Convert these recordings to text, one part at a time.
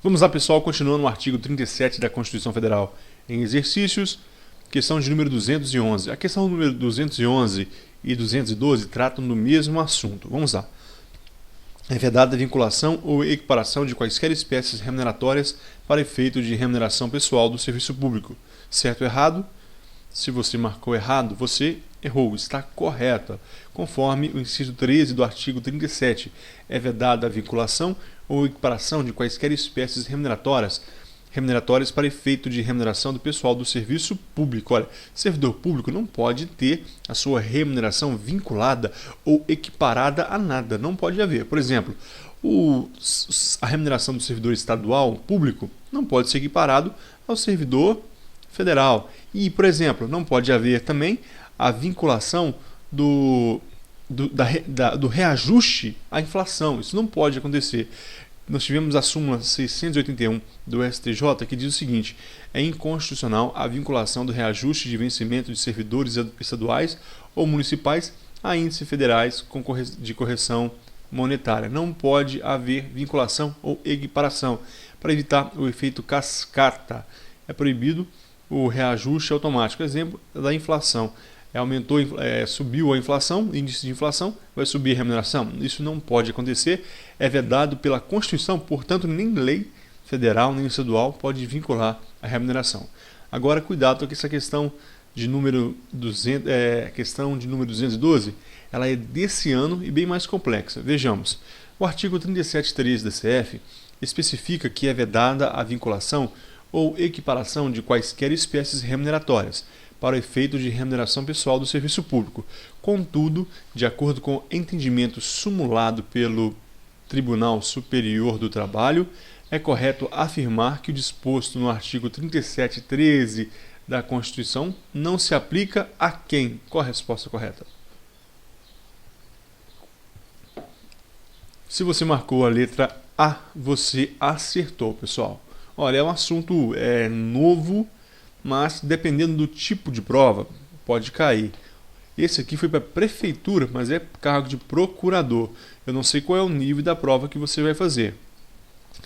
Vamos lá, pessoal, continuando no artigo 37 da Constituição Federal. Em exercícios, questão de número 211. A questão número 211 e 212 tratam do mesmo assunto. Vamos lá. É vedada a vinculação ou equiparação de quaisquer espécies remuneratórias para efeito de remuneração pessoal do serviço público. Certo ou errado? Se você marcou errado, você errou, está correta. Conforme o inciso 13 do artigo 37, é vedada a vinculação ou equiparação de quaisquer espécies remuneratórias para efeito de remuneração do pessoal do serviço público. Olha, servidor público não pode ter a sua remuneração vinculada ou equiparada a nada, não pode haver. Por exemplo, a remuneração do servidor estadual público não pode ser equiparado ao servidor federal. E, por exemplo, não pode haver também a vinculação do reajuste à inflação. Isso não pode acontecer. Nós tivemos a súmula 681 do STJ que diz o seguinte: é inconstitucional a vinculação do reajuste de vencimento de servidores estaduais ou municipais a índices federais de correção monetária. Não pode haver vinculação ou equiparação. Para evitar o efeito cascata, é proibido o reajuste automático. Exemplo da inflação. Subiu a inflação, índice de inflação, vai subir a remuneração. Isso não pode acontecer, é vedado pela Constituição, portanto, nem lei federal nem estadual pode vincular a remuneração. Agora, cuidado com essa questão de número 212, ela é desse ano e bem mais complexa. Vejamos, o artigo 37.3 da CF especifica que é vedada a vinculação ou equiparação de quaisquer espécies remuneratórias para o efeito de remuneração pessoal do serviço público. Contudo, de acordo com o entendimento sumulado pelo Tribunal Superior do Trabalho, é correto afirmar que o disposto no artigo 37.13 da Constituição não se aplica a quem? Qual a resposta correta? Se você marcou a letra A, você acertou, pessoal. Olha, é um assunto novo, mas dependendo do tipo de prova, pode cair. Esse aqui foi para prefeitura, mas é cargo de procurador. Eu não sei qual é o nível da prova que você vai fazer.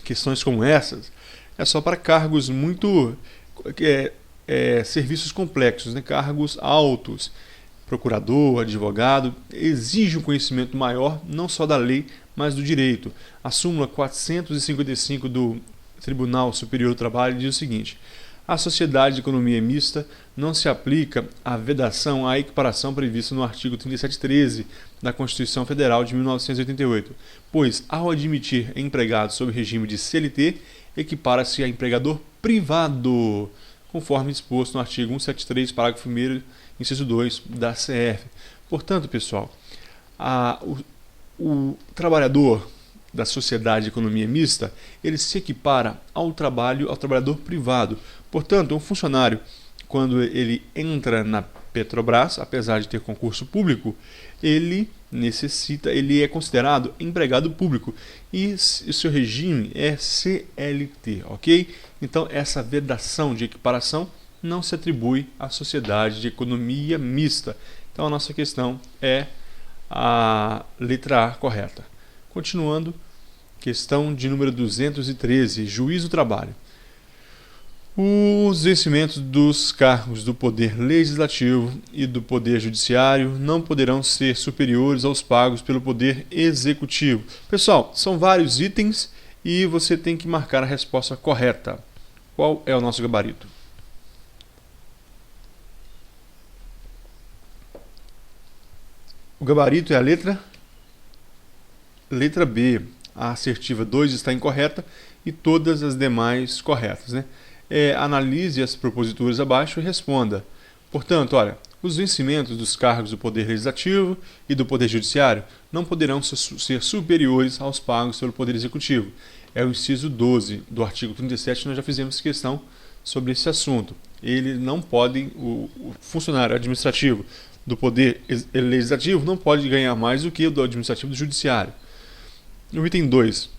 Questões como essas é só para cargos serviços complexos, né? Cargos altos. Procurador, advogado, exige um conhecimento maior, não só da lei, mas do direito. A súmula 455 do Tribunal Superior do Trabalho diz o seguinte: a sociedade de economia mista não se aplica à vedação à equiparação prevista no artigo 37.13 da Constituição Federal de 1988, pois, ao admitir empregados sob regime de CLT, equipara-se a empregador privado, conforme disposto no artigo 173, parágrafo 1º, inciso 2 da CF. Portanto, pessoal, o trabalhador da sociedade de economia mista, ele se equipara ao trabalhador privado. Portanto, um funcionário, quando ele entra na Petrobras, apesar de ter concurso público, ele é considerado empregado público e o seu regime é CLT, ok? Então, essa vedação de equiparação não se atribui à sociedade de economia mista. Então, a nossa questão é a letra A correta. Continuando, questão de número 213, juiz do trabalho. Os vencimentos dos cargos do Poder Legislativo e do Poder Judiciário não poderão ser superiores aos pagos pelo Poder Executivo. Pessoal, são vários itens e você tem que marcar a resposta correta. Qual é o nosso gabarito? O gabarito é a letra B. A assertiva 2 está incorreta e todas as demais corretas, né? Analise as proposituras abaixo e responda. Portanto, olha, os vencimentos dos cargos do Poder Legislativo e do Poder Judiciário não poderão ser superiores aos pagos pelo Poder Executivo. É o inciso 12 do artigo 37, nós já fizemos questão sobre esse assunto. Eles não podem, o funcionário administrativo do Poder Legislativo não pode ganhar mais do que o do administrativo do Judiciário. No item 2,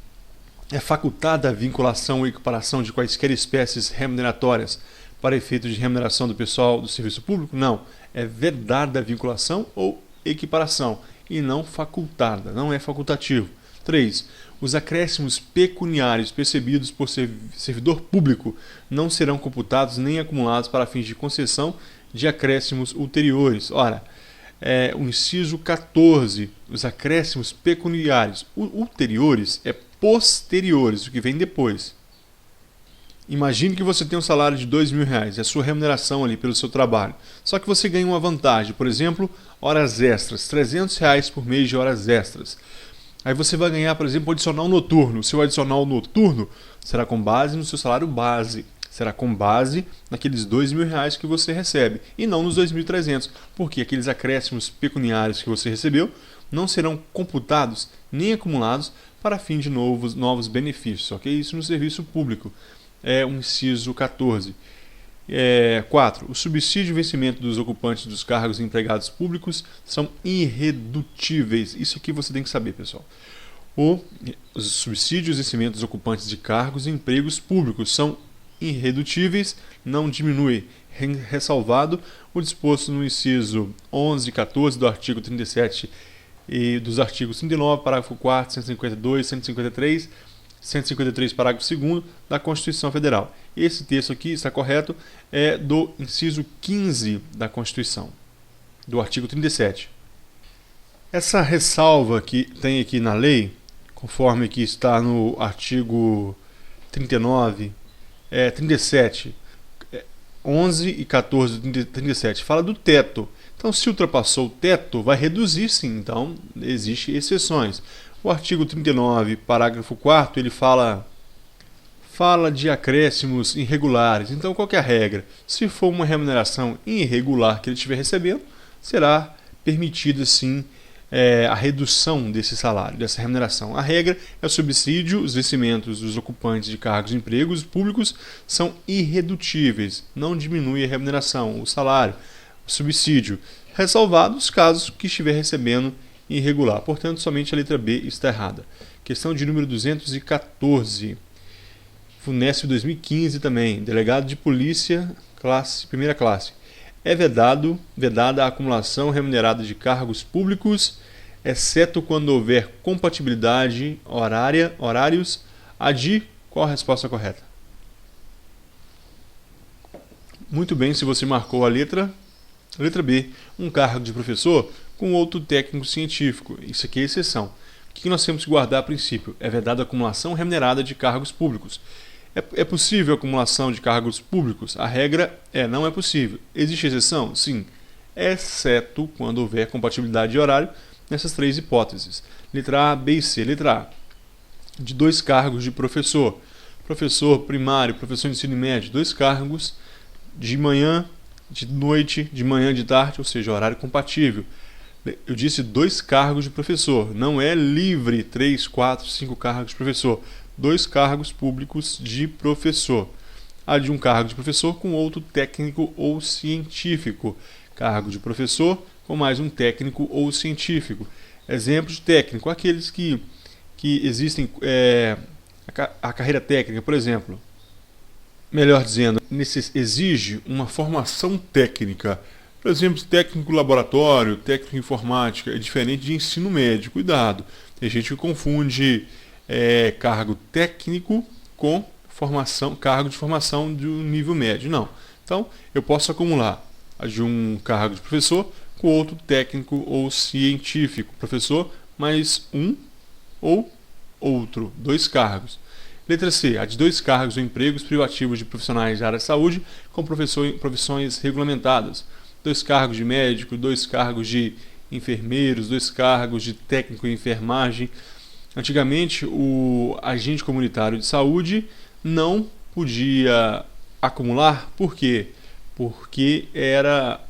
é facultada a vinculação ou equiparação de quaisquer espécies remuneratórias para efeito de remuneração do pessoal do serviço público? Não. É vedada a vinculação ou equiparação e não facultada, não é facultativo. 3. Os acréscimos pecuniários percebidos por servidor público não serão computados nem acumulados para fins de concessão de acréscimos ulteriores. Ora, o inciso 14, os acréscimos pecuniários ulteriores é posteriores, o que vem depois. Imagine que você tem um salário de R$2.000, é a sua remuneração ali pelo seu trabalho. Só que você ganha uma vantagem, por exemplo, horas extras, R$300 por mês de horas extras. Aí você vai ganhar, por exemplo, adicional noturno. O seu adicional noturno será com base no seu salário base. Será com base naqueles R$2.000 que você recebe e não nos 2.300, porque aqueles acréscimos pecuniários que você recebeu não serão computados nem acumulados para fim de novos benefícios, ok? Isso no serviço público. É o inciso 14. 4. O subsídio e vencimento dos ocupantes dos cargos e empregados públicos são irredutíveis. Isso aqui você tem que saber, pessoal. Os subsídios e vencimento dos ocupantes de cargos e empregos públicos são irredutíveis, não diminui. Ressalvado o disposto no inciso 11 e 14 do artigo 37 e dos artigos 39, parágrafo 4º, 152, 153, 153, parágrafo 2º da Constituição Federal. Esse texto aqui está correto, é do inciso 15 da Constituição, do artigo 37. Essa ressalva que tem aqui na lei, conforme que está no artigo 39, 37, 11 e 14 do 37, fala do teto. Então, se ultrapassou o teto, vai reduzir sim. Então, existem exceções. O artigo 39, parágrafo 4º, ele fala de acréscimos irregulares. Então, qual que é a regra? Se for uma remuneração irregular que ele estiver recebendo, será permitida sim a redução desse salário, dessa remuneração. A regra é o subsídio, os vencimentos dos ocupantes de cargos e empregos públicos são irredutíveis, não diminui a remuneração, o salário, o subsídio, ressalvados os casos que estiver recebendo irregular. Portanto, somente a letra B está errada. Questão de número 214. FUNESP 2015 também. Delegado de polícia, primeira classe. É vedada a acumulação remunerada de cargos públicos, exceto quando houver compatibilidade horários. Qual a resposta correta? Muito bem, se você marcou a letra B, um cargo de professor com outro técnico científico. Isso aqui é exceção. O que nós temos que guardar a princípio? É vedada a acumulação remunerada de cargos públicos. É possível a acumulação de cargos públicos? A regra não é possível. Existe exceção? Sim, exceto quando houver compatibilidade de horário nessas três hipóteses. Letra A, B e C. Letra A, de 2 cargos de professor. Professor primário, professor de ensino médio, 2 cargos de manhã, de noite, de manhã, de tarde, ou seja, horário compatível. Eu disse 2 cargos de professor, não é livre 3, 4, 5 cargos de professor. 2 cargos públicos de professor. A de um cargo de professor com outro técnico ou científico. Cargo de professor com mais um técnico ou científico. Exemplo de técnico, aqueles que existem, a carreira técnica, por exemplo. Melhor dizendo, exige uma formação técnica. Por exemplo, técnico laboratório, técnico informática, é diferente de ensino médio. Cuidado, tem gente que confunde cargo técnico com cargo de formação de um nível médio. Não. Então, eu posso acumular a de um cargo de professor com outro técnico ou científico. Professor mais um ou outro, 2 cargos. Letra C, a de 2 cargos ou empregos privativos de profissionais da área da saúde com profissões regulamentadas. 2 cargos de médico, 2 cargos de enfermeiros, 2 cargos de técnico em enfermagem. Antigamente, o agente comunitário de saúde não podia acumular. Por quê? Porque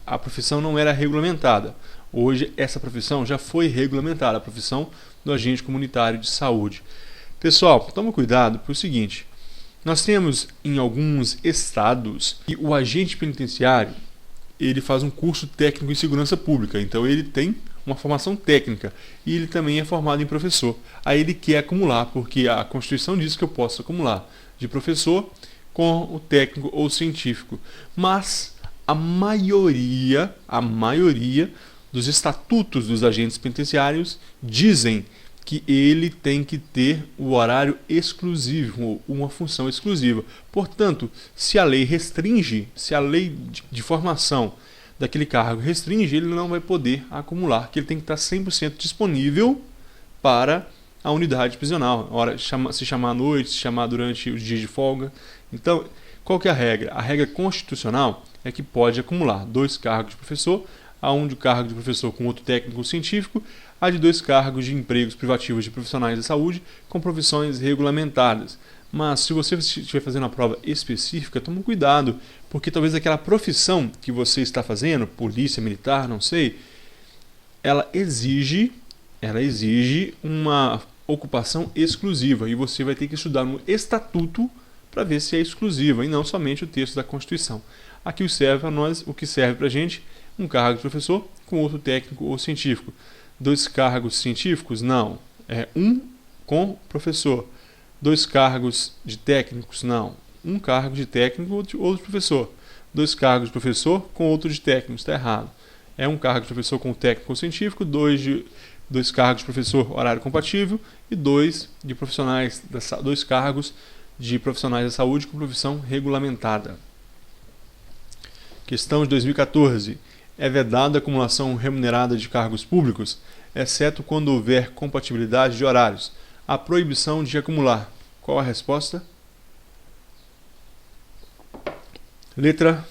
a profissão não era regulamentada. Hoje, essa profissão já foi regulamentada, a profissão do agente comunitário de saúde. Pessoal, toma cuidado por o seguinte, nós temos em alguns estados que o agente penitenciário ele faz um curso técnico em segurança pública, então ele tem uma formação técnica e ele também é formado em professor. Aí ele quer acumular, porque a Constituição diz que eu posso acumular de professor com o técnico ou científico. Mas a maioria dos estatutos dos agentes penitenciários dizem que ele tem que ter o horário exclusivo, uma função exclusiva. Portanto, se a lei restringe, se a lei de formação daquele cargo restringe, ele não vai poder acumular, que ele tem que estar 100% disponível para a unidade prisional. Se chamar à noite, se chamar durante os dias de folga. Então, qual que é a regra? A regra constitucional é que pode acumular 2 cargos de professor, a um de cargo de professor com outro técnico científico, a de 2 cargos de empregos privativos de profissionais da saúde com profissões regulamentadas. Mas se você estiver fazendo a prova específica, tome cuidado, porque talvez aquela profissão que você está fazendo, polícia, militar, não sei, ela exige uma ocupação exclusiva e você vai ter que estudar no estatuto para ver se é exclusiva e não somente o texto da Constituição. Aqui o que serve para a gente, um cargo de professor com outro técnico ou científico. 2 cargos científicos? Não. É um com professor. 2 cargos de técnicos? Não. Um cargo de técnico, outro professor. 2 cargos de professor com outro de técnico. Está errado. É um cargo de professor com técnico ou científico, 2 cargos de professor horário compatível e 2 cargos de profissionais da saúde com profissão regulamentada. Questão de 2014. É vedada a acumulação remunerada de cargos públicos, exceto quando houver compatibilidade de horários. A proibição de acumular. Qual a resposta? Letra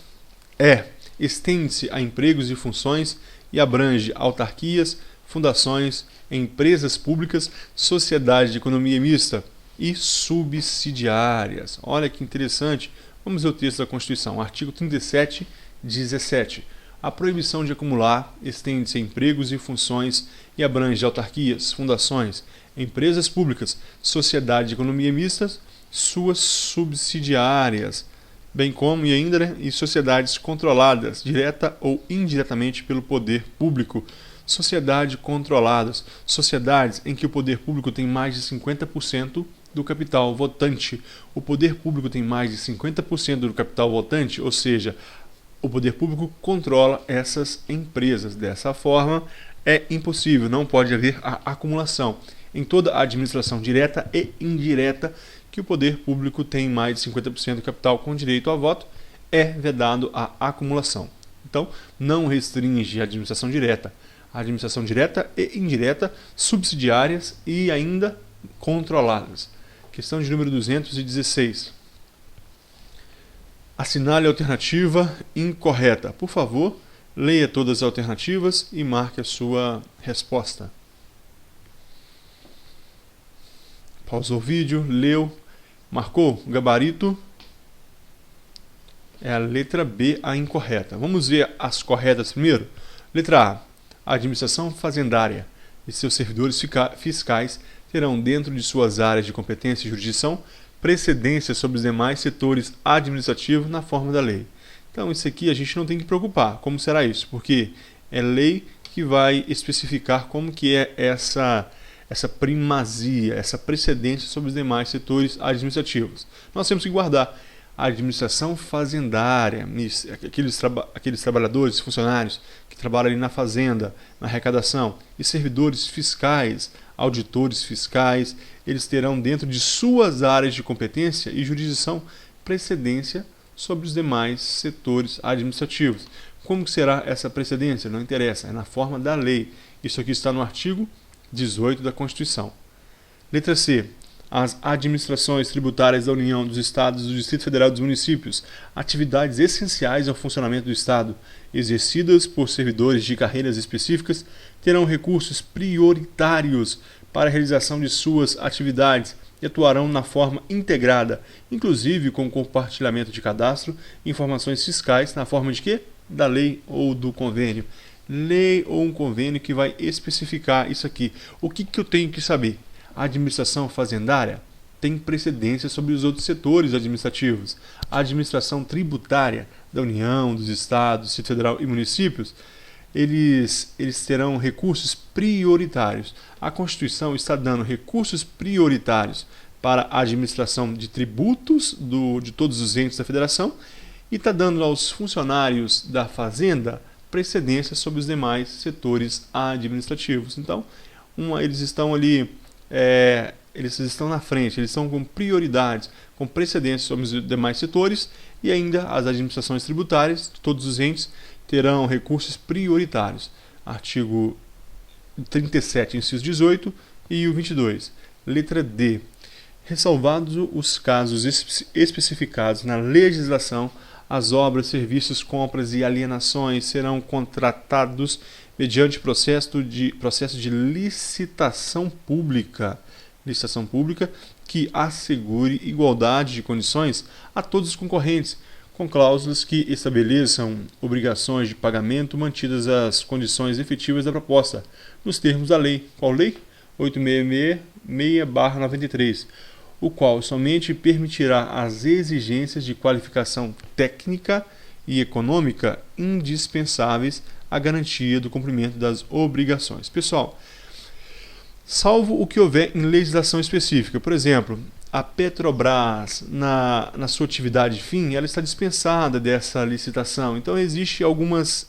E. Estende-se a empregos e funções e abrange autarquias, fundações, empresas públicas, sociedade de economia mista e subsidiárias. Olha que interessante. Vamos ver o texto da Constituição. Artigo 37, 17. A proibição de acumular estende-se a empregos e funções e abrange autarquias, fundações, empresas públicas, sociedade de economia mista, suas subsidiárias, bem como e sociedades controladas, direta ou indiretamente pelo poder público. Sociedade controladas, sociedades em que o poder público tem mais de 50% do capital votante. O poder público tem mais de 50% do capital votante, ou seja, o poder público controla essas empresas. Dessa forma, é impossível, não pode haver a acumulação. Em toda a administração direta e indireta, que o poder público tem mais de 50% do capital com direito a voto, é vedado a acumulação. Então, não restringe a administração direta e indireta, subsidiárias e ainda controladas. Questão de número 216. Assinale a alternativa incorreta. Por favor, leia todas as alternativas e marque a sua resposta. Pausou o vídeo, leu, marcou o gabarito. É a letra B a incorreta. Vamos ver as corretas primeiro. Letra A. A administração fazendária e seus servidores fiscais terão dentro de suas áreas de competência e jurisdição precedência sobre os demais setores administrativos na forma da lei. Então, isso aqui a gente não tem que preocupar. Como será isso? Porque é lei que vai especificar como que é essa primazia, essa precedência sobre os demais setores administrativos. Nós temos que guardar a administração fazendária, aqueles trabalhadores, funcionários que trabalham ali na fazenda, na arrecadação, e servidores fiscais, auditores fiscais, eles terão dentro de suas áreas de competência e jurisdição precedência sobre os demais setores administrativos. Como que será essa precedência? Não interessa, é na forma da lei. Isso aqui está no artigo 18 da Constituição. Letra C. As administrações tributárias da União, dos Estados, do Distrito Federal e dos municípios, atividades essenciais ao funcionamento do Estado, exercidas por servidores de carreiras específicas, terão recursos prioritários para a realização de suas atividades e atuarão na forma integrada, inclusive com compartilhamento de cadastro e informações fiscais na forma de quê? Da lei ou do convênio. Lei ou um convênio que vai especificar isso aqui. O que eu tenho que saber? A administração fazendária tem precedência sobre os outros setores administrativos. A administração tributária da União, dos Estados, do Distrito Federal e municípios, eles terão recursos prioritários. A Constituição está dando recursos prioritários para a administração de tributos de todos os entes da Federação e está dando aos funcionários da Fazenda precedência sobre os demais setores administrativos. Então, eles estão ali eles estão na frente, eles estão com prioridades, com precedência sobre os demais setores, e ainda as administrações tributárias de todos os entes terão recursos prioritários. Artigo 37, inciso 18 e o 22. Letra D. Ressalvados os casos especificados na legislação, as obras, serviços, compras e alienações serão contratados mediante processo de licitação pública que assegure igualdade de condições a todos os concorrentes, com cláusulas que estabeleçam obrigações de pagamento mantidas as condições efetivas da proposta, nos termos da lei. Qual lei? 866/93, o qual somente permitirá as exigências de qualificação técnica e econômica indispensáveis à garantia do cumprimento das obrigações. Pessoal, salvo o que houver em legislação específica, por exemplo, a Petrobras, na sua atividade fim, ela está dispensada dessa licitação. Então, existe alguns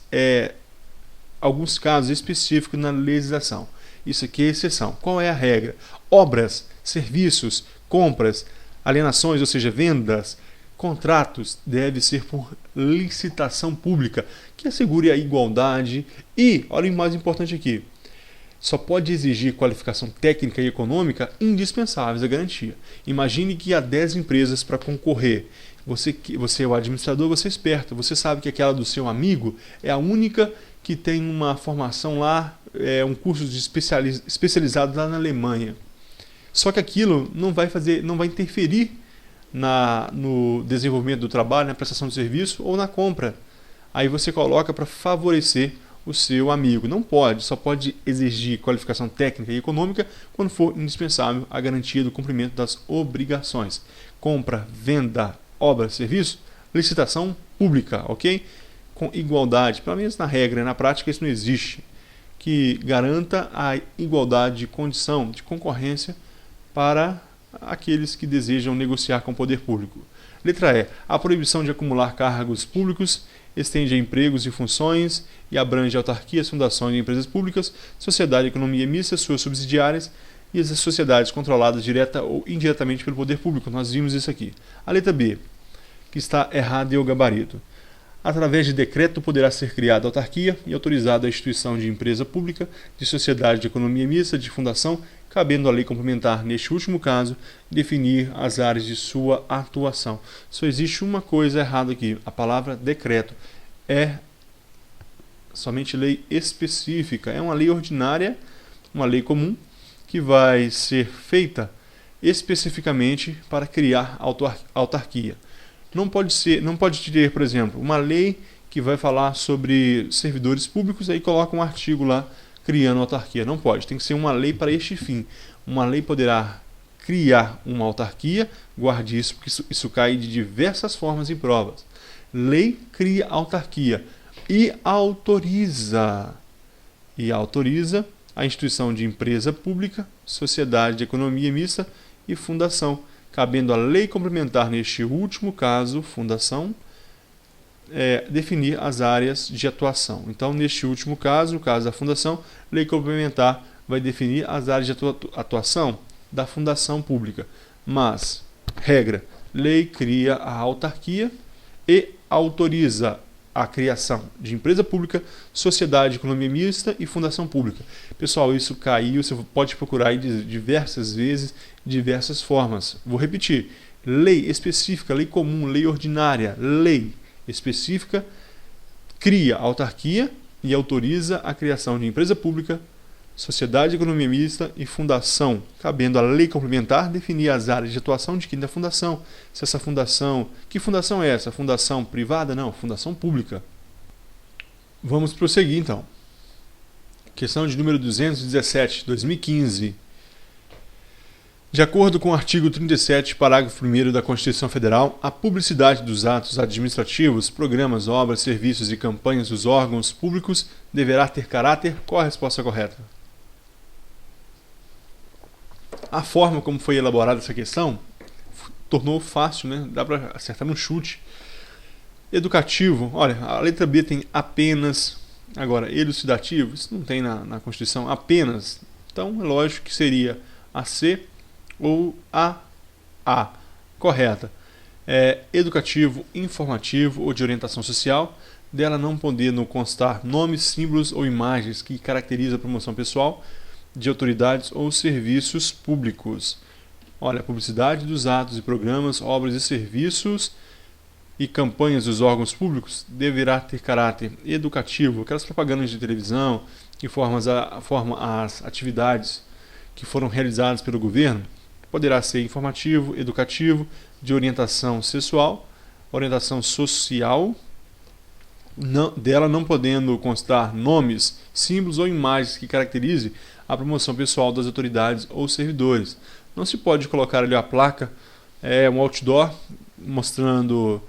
casos específicos na legislação. Isso aqui é exceção. Qual é a regra? Obras, serviços, compras, alienações, ou seja, vendas, contratos, deve ser por licitação pública, que assegure a igualdade e, olha o mais importante aqui, só pode exigir qualificação técnica e econômica indispensáveis à garantia. Imagine que há 10 empresas para concorrer. Você é o administrador, você é esperto, você sabe que aquela do seu amigo é a única que tem uma formação lá, um curso especializado lá na Alemanha. Só que aquilo não vai interferir no desenvolvimento do trabalho, na prestação do serviço ou na compra. Aí você coloca para favorecer o seu amigo. Não pode, só pode exigir qualificação técnica e econômica quando for indispensável a garantia do cumprimento das obrigações. Compra, venda, obra, serviço, licitação pública, ok? Com igualdade, pelo menos na regra, na prática isso não existe, que garanta a igualdade de condição de concorrência para aqueles que desejam negociar com o poder público. Letra E. A proibição de acumular cargos públicos estende a empregos e funções e abrange autarquias, fundações e empresas públicas, sociedade e economia mista, suas subsidiárias e as sociedades controladas direta ou indiretamente pelo poder público. Nós vimos isso aqui. A letra B, que está errada em o gabarito. Através de decreto poderá ser criada autarquia e autorizada a instituição de empresa pública, de sociedade de economia mista, de fundação, cabendo à lei complementar, neste último caso, definir as áreas de sua atuação. Só existe uma coisa errada aqui. A palavra decreto é somente lei específica. É uma lei ordinária, uma lei comum, que vai ser feita especificamente para criar autarquia. Não pode ter, por exemplo, uma lei que vai falar sobre servidores públicos, aí coloca um artigo lá criando autarquia. Não pode, tem que ser uma lei para este fim. Uma lei poderá criar uma autarquia, guarde isso, porque isso cai de diversas formas em provas. Lei cria autarquia e autoriza a instituição de empresa pública, sociedade de economia mista e fundação, cabendo à lei complementar, neste último caso, fundação, definir as áreas de atuação. Então, neste último caso, no caso da fundação, lei complementar vai definir as áreas de atuação da fundação pública. Mas, regra, lei cria a autarquia e autoriza a criação de empresa pública, sociedade de economia mista e fundação pública. Pessoal, isso caiu, você pode procurar aí diversas vezes, diversas formas. Vou repetir, lei específica, lei comum, lei ordinária, lei específica, cria autarquia e autoriza a criação de empresa pública, sociedade de economia mista e fundação, cabendo à lei complementar definir as áreas de atuação de quem da fundação. Se essa fundação... Que fundação é essa? Fundação privada? Não, fundação pública. Vamos prosseguir então. Questão de número 217, 2015. De acordo com o artigo 37, parágrafo 1º da Constituição Federal, a publicidade dos atos administrativos, programas, obras, serviços e campanhas dos órgãos públicos deverá ter caráter... Qual a resposta correta? A forma como foi elaborada essa questão tornou fácil, né? Dá para acertar no chute. Educativo, olha, a letra B tem apenas. Agora, elucidativo, isso não tem na Constituição, apenas. Então, é lógico que seria A C ou a A. Correta. Educativo, informativo ou de orientação social, dela não podendo constar nomes, símbolos ou imagens que caracterizam a promoção pessoal de autoridades ou serviços públicos. Olha, a publicidade dos atos e programas, obras e serviços e campanhas dos órgãos públicos deverá ter caráter educativo. Aquelas propagandas de televisão que formam as atividades que foram realizadas pelo governo, poderá ser informativo, educativo, de orientação social, dela não podendo constar nomes, símbolos ou imagens que caracterize a promoção pessoal das autoridades ou servidores. Não se pode colocar ali a placa, um outdoor mostrando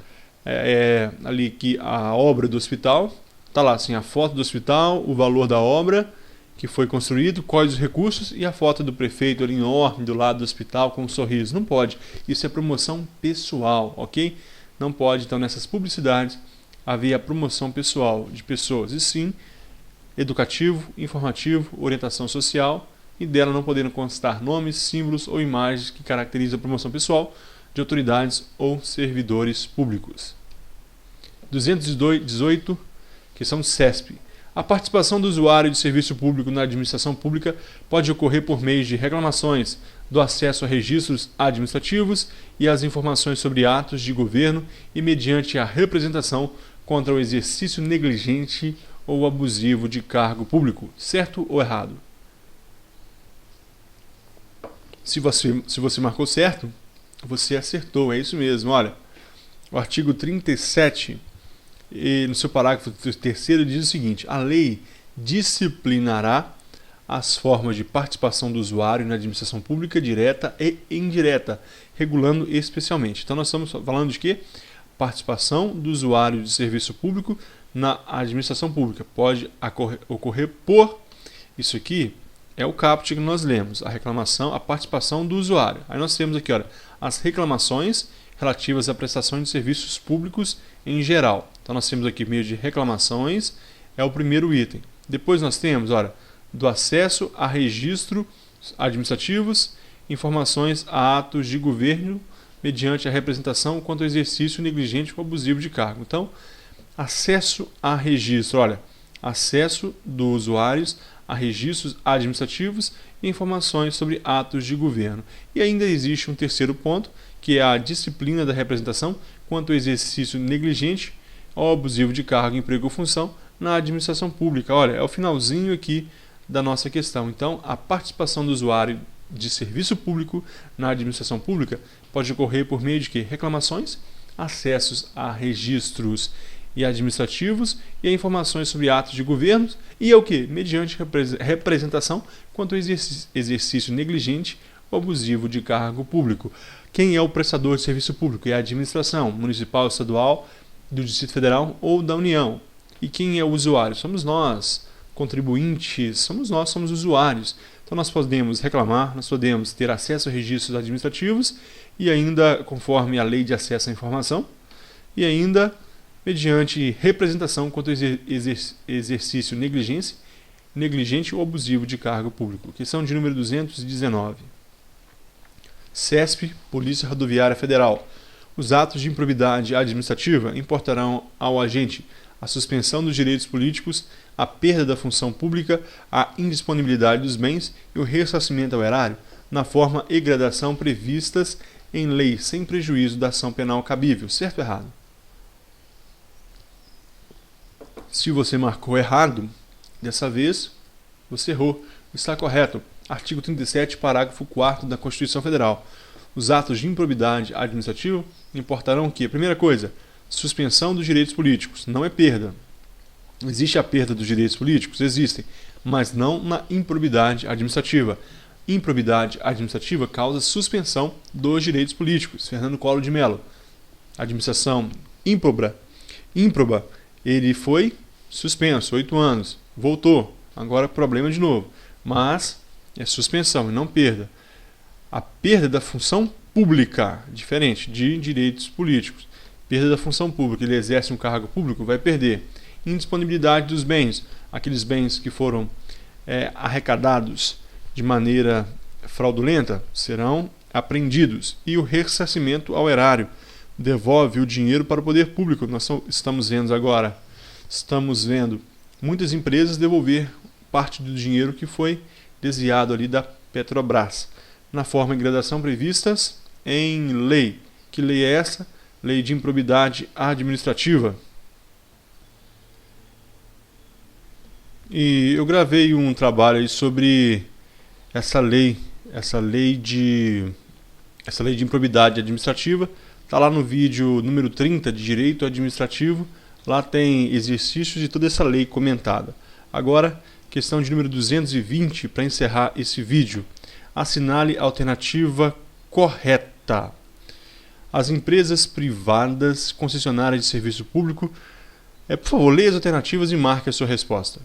ali que a obra do hospital, está lá assim, a foto do hospital, o valor da obra que foi construído, quais os recursos e a foto do prefeito ali enorme do lado do hospital com um sorriso. Não pode. Isso é promoção pessoal, ok? Não pode, então, nessas publicidades haver a promoção pessoal de pessoas, e sim educativo, informativo, orientação social, e dela não podendo constar nomes, símbolos ou imagens que caracterizam a promoção pessoal de autoridades ou servidores públicos. 218, questão CESP. A participação do usuário de serviço público na administração pública pode ocorrer por meio de reclamações, do acesso a registros administrativos e às informações sobre atos de governo e mediante a representação contra o exercício negligente ou abusivo de cargo público. Certo ou errado? Se você marcou certo, você acertou, é isso mesmo. Olha, o artigo 37, no seu parágrafo 3º, diz o seguinte: a lei disciplinará as formas de participação do usuário na administração pública direta e indireta, regulando especialmente. Então nós estamos falando de quê? Participação do usuário de serviço público na administração pública. Pode ocorrer por... Isso aqui é o caput que nós lemos, a reclamação, a participação do usuário. Aí nós temos aqui, olha, as reclamações relativas à prestação de serviços públicos em geral. Então nós temos aqui meio de reclamações, é o primeiro item. Depois nós temos, olha, do acesso a registros administrativos, informações a atos de governo mediante a representação quanto ao exercício negligente ou abusivo de cargo. Então, acesso a registro, olha, acesso dos usuários a registros administrativos e informações sobre atos de governo. E ainda existe um terceiro ponto, que é a disciplina da representação quanto ao exercício negligente ou abusivo de cargo, emprego ou função na administração pública. Olha, é o finalzinho aqui da nossa questão. Então, a participação do usuário de serviço público na administração pública pode ocorrer por meio de quê? Reclamações, acessos a registros e administrativos e a informações sobre atos de governo e é o que? Mediante representação quanto ao exercício negligente ou abusivo de cargo público. Quem é o prestador de serviço público? É a administração municipal, estadual, do Distrito Federal ou da União. E quem é o usuário? Somos nós, contribuintes, somos usuários. Então nós podemos reclamar, nós podemos ter acesso a registros administrativos e ainda conforme a lei de acesso à informação e ainda mediante representação quanto ao exercício negligente ou abusivo de cargo público. Questão de número 219. CESP, Polícia Rodoviária Federal. Os atos de improbidade administrativa importarão ao agente a suspensão dos direitos políticos, a perda da função pública, a indisponibilidade dos bens e o ressarcimento ao erário, na forma e gradação previstas em lei, sem prejuízo da ação penal cabível. Certo ou errado? Se você marcou errado, dessa vez você errou. Está correto. Artigo 37, parágrafo 4º da Constituição Federal. Os atos de improbidade administrativa importarão o quê? Primeira coisa, suspensão dos direitos políticos. Não é perda. Existe a perda dos direitos políticos? Existem, mas não na improbidade administrativa. Improbidade administrativa causa suspensão dos direitos políticos. Fernando Collor de Mello. Administração ímproba, ele foi suspenso, 8 anos, voltou, agora problema de novo. Mas é suspensão e não perda. A perda da função pública, diferente de direitos políticos. Perda da função pública, ele exerce um cargo público, vai perder. Indisponibilidade dos bens, aqueles bens que foram arrecadados de maneira fraudulenta serão apreendidos. E o ressarcimento ao erário devolve o dinheiro para o poder público. Nós estamos vendo muitas empresas devolver parte do dinheiro que foi desviado ali da Petrobras, na forma de gradação previstas em lei. Que lei é essa? Lei de improbidade administrativa. E eu gravei um trabalho aí sobre essa lei de improbidade administrativa. Está lá no vídeo número 30 de Direito Administrativo. Lá tem exercícios de toda essa lei comentada. Agora, questão de número 220, para encerrar esse vídeo. Assinale a alternativa correta. As empresas privadas concessionárias de serviço público, por favor, leia as alternativas e marque a sua resposta.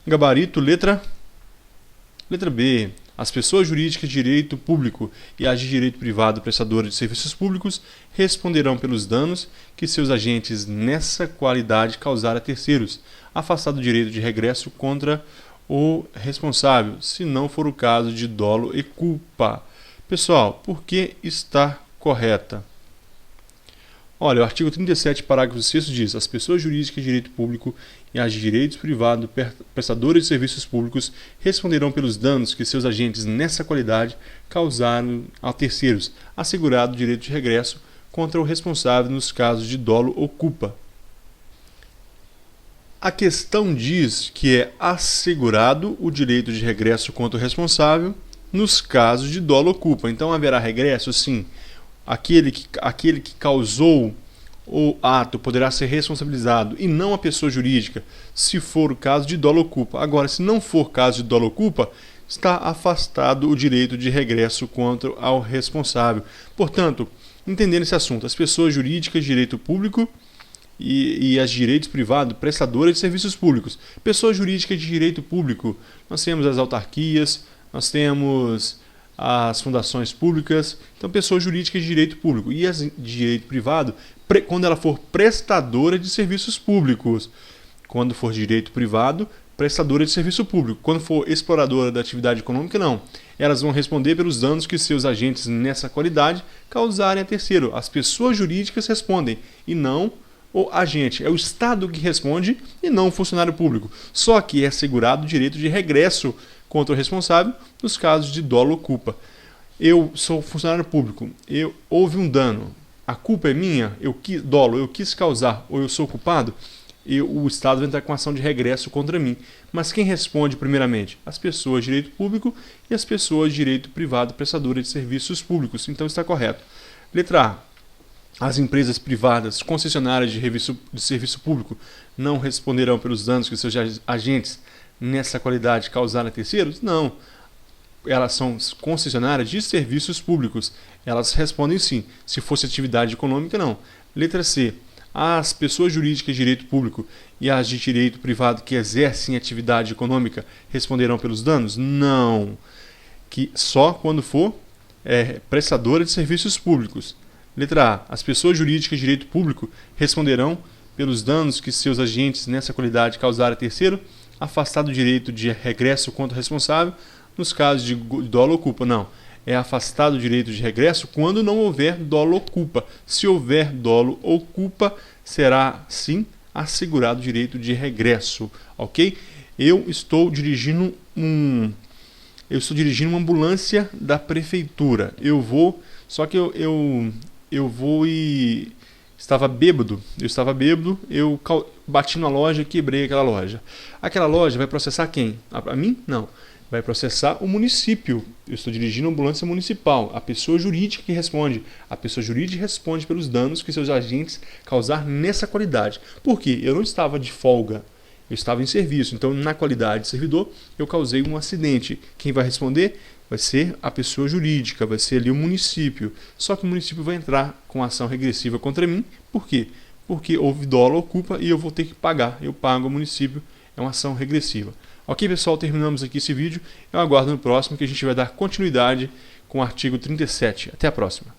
Gabarito, letra B. As pessoas jurídicas de direito público e as de direito privado prestadoras de serviços públicos responderão pelos danos que seus agentes nessa qualidade causarem a terceiros, afastado do direito de regresso contra o responsável, se não for o caso de dolo e culpa. Pessoal, por que está correta? Olha, o artigo 37, parágrafo 6º diz: as pessoas jurídicas de direito público e as de direitos privados prestadores de serviços públicos responderão pelos danos que seus agentes nessa qualidade causaram a terceiros, assegurado o direito de regresso contra o responsável nos casos de dolo ou culpa. A questão diz que é assegurado o direito de regresso contra o responsável nos casos de dolo ou culpa. Então haverá regresso, sim. Aquele que causou o ato poderá ser responsabilizado e não a pessoa jurídica, se for o caso de dolo ou culpa. Agora, se não for caso de dolo ou culpa, está afastado o direito de regresso contra ao responsável. Portanto, entendendo esse assunto, as pessoas jurídicas de direito público e as de direitos privados prestadoras de serviços públicos. Pessoas jurídicas de direito público, nós temos as autarquias, nós temos as fundações públicas, então pessoas jurídicas de direito público. E as de direito privado, quando ela for prestadora de serviços públicos. Quando for de direito privado, prestadora de serviço público. Quando for exploradora da atividade econômica, não. Elas vão responder pelos danos que seus agentes nessa qualidade causarem a terceiro. As pessoas jurídicas respondem e não o agente. É o Estado que responde e não o funcionário público. Só que é assegurado o direito de regresso contra o responsável nos casos de dolo ou culpa. Eu sou funcionário público, houve um dano, a culpa é minha, eu quis causar ou eu sou culpado, o Estado vai entrar com ação de regresso contra mim. Mas quem responde primeiramente? As pessoas de direito público e as pessoas de direito privado prestadoras de serviços públicos. Então está correto. Letra A. As empresas privadas concessionárias de serviço público não responderão pelos danos que seus agentes nessa qualidade causaram a terceiros? Não. Elas são concessionárias de serviços públicos. Elas respondem sim. Se fosse atividade econômica, não. Letra C. As pessoas jurídicas de direito público e as de direito privado que exercem atividade econômica responderão pelos danos? Não. Que só quando for prestadora de serviços públicos. Letra A. As pessoas jurídicas de direito público responderão pelos danos que seus agentes nessa qualidade causaram a terceiro, afastado do direito de regresso contra o responsável nos casos de dolo ou culpa. Não, é afastado do direito de regresso quando não houver dolo ou culpa. Se houver dolo ou culpa, será sim assegurado o direito de regresso, ok? Eu estou dirigindo uma ambulância da prefeitura. Só que eu vou e estava bêbado, eu bati na loja e quebrei aquela loja. Aquela loja vai processar quem? A mim? Não. Vai processar o município. Eu estou dirigindo uma ambulância municipal. A pessoa jurídica que responde. A pessoa jurídica responde pelos danos que seus agentes causar nessa qualidade. Por quê? Eu não estava de folga. Eu estava em serviço. Então, na qualidade de servidor, eu causei um acidente. Quem vai responder? Vai ser a pessoa jurídica, vai ser ali o município. Só que o município vai entrar com ação regressiva contra mim. Por quê? Porque houve dolo ou culpa e eu vou ter que pagar. Eu pago ao município, é uma ação regressiva. Ok, pessoal, terminamos aqui esse vídeo. Eu aguardo no próximo que a gente vai dar continuidade com o artigo 37. Até a próxima.